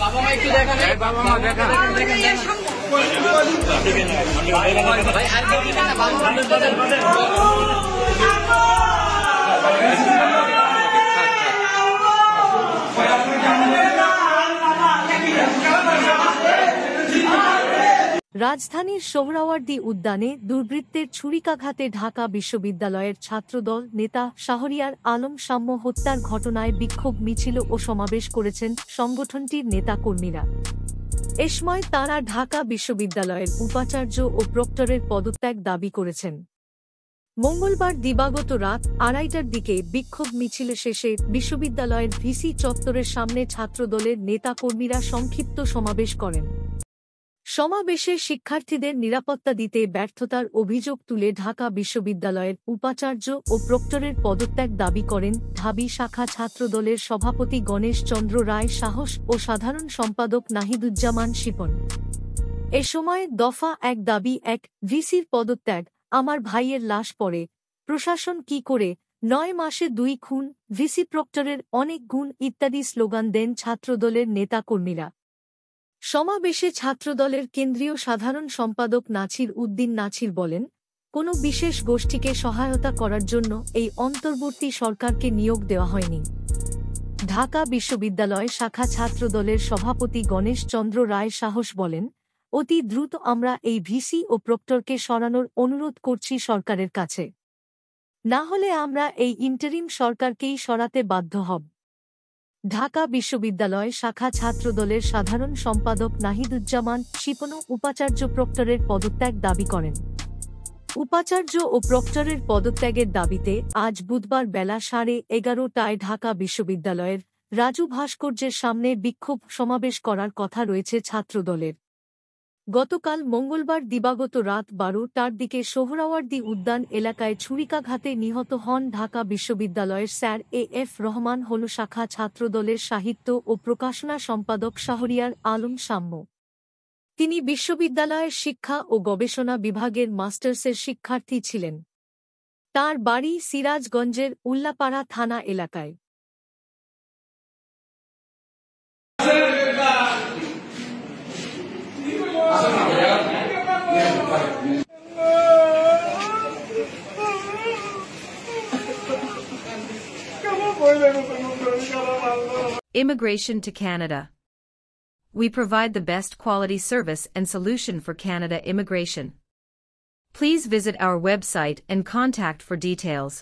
বাবা মা একটু দেখান, বাবা মা দেখান, ভাই আর কেউ দিবেন না, বাবা মা বলেন। রাজধানীর সোহরাওয়ার্দী উদ্যানে দুর্বৃত্তের ছুরিকাঘাতে ঢাকা বিশ্ববিদ্যালয়ের ছাত্রদল নেতা শাহরিয়ার আলম সাম্য হত্যার ঘটনায় বিক্ষোভ মিছিল ও সমাবেশ করেছেন সংগঠনটির নেতাকর্মীরা। এ সময় তাঁরা ঢাকা বিশ্ববিদ্যালয়ের উপাচার্য ও প্রক্টরের পদত্যাগ দাবি করেছেন। মঙ্গলবার দিবাগত রাত 2:30টার দিকে বিক্ষোভ মিছিল শেষে বিশ্ববিদ্যালয়ের ভিসি চত্বরের সামনে ছাত্রদলের নেতাকর্মীরা সংক্ষিপ্ত সমাবেশ করেন। সমাবেশে শিক্ষার্থীদের নিরাপত্তা দিতে ব্যর্থতার অভিযোগ তুলে ঢাকা বিশ্ববিদ্যালয়ের উপাচার্য ও প্রক্টরের পদত্যাগ দাবি করেন ঢাবি শাখা ছাত্রদলের সভাপতি গণেশ চন্দ্র রায় সাহস ও সাধারণ সম্পাদক নাহিদুজ্জামান শিপন। এ সময় দফা 1 দাবি 1 ভিসির পদত্যাগ, আমার ভাইয়ের লাশ পড়ে, প্রশাসন কি করে, 9 মাসে 2 খুন, ভিসি প্রক্টরের অনেক গুণ ইত্যাদি স্লোগান দেন ছাত্রদলের নেতাকর্মীরা। সমাবেশে ছাত্রদলের কেন্দ্রীয় সাধারণ সম্পাদক নাছির উদ্দিন নাছির বলেন, কোনো বিশেষ গোষ্ঠীকে সহায়তা করার জন্য এই অন্তর্বর্তী সরকারকে নিয়োগ দেওয়া হয়নি। ঢাকা বিশ্ববিদ্যালয় শাখা ছাত্রদলের সভাপতি গণেশ চন্দ্র রায় সাহস বলেন, অতি দ্রুত আমরা এই ভিসি ও প্রক্টরকে সরানোর অনুরোধ করছি সরকারের কাছে, না হলে আমরা এই ইন্টারিম সরকারকেই সরাতে বাধ্য হব। ঢাকা বিশ্ববিদ্যালয় শাখা ছাত্রদলের সাধারণ সম্পাদক নাহিদুজ্জামান শিপন উপাচার্য প্রক্টরের পদত্যাগ দাবি করেন। উপাচার্য ও প্রক্টরের পদত্যাগের দাবিতে আজ বুধবার বেলা 11:30টায় ঢাকা বিশ্ববিদ্যালয়ের রাজু ভাস্কর্যের সামনে বিক্ষোভ সমাবেশ করার কথা রয়েছে ছাত্রদলের। গতকাল মঙ্গলবার দিবাগত রাত 12টার দিকে সোহরাওয়ার্দী উদ্যান এলাকায় ছুরিকাঘাতে নিহত হন ঢাকা বিশ্ববিদ্যালয়ের স্যার এ.এফ. রহমান হল শাখা ছাত্রদলের সাহিত্য ও প্রকাশনা সম্পাদক শাহরিয়ার আলম সাম্য। তিনি বিশ্ববিদ্যালয়ের শিক্ষা ও গবেষণা বিভাগের মাস্টার্সের শিক্ষার্থী ছিলেন। তাঁর বাড়ি সিরাজগঞ্জের উল্লাপাড়া থানা এলাকায়। Immigration to Canada. We provide the best quality service and solution for Canada immigration. Please visit our website and contact for details.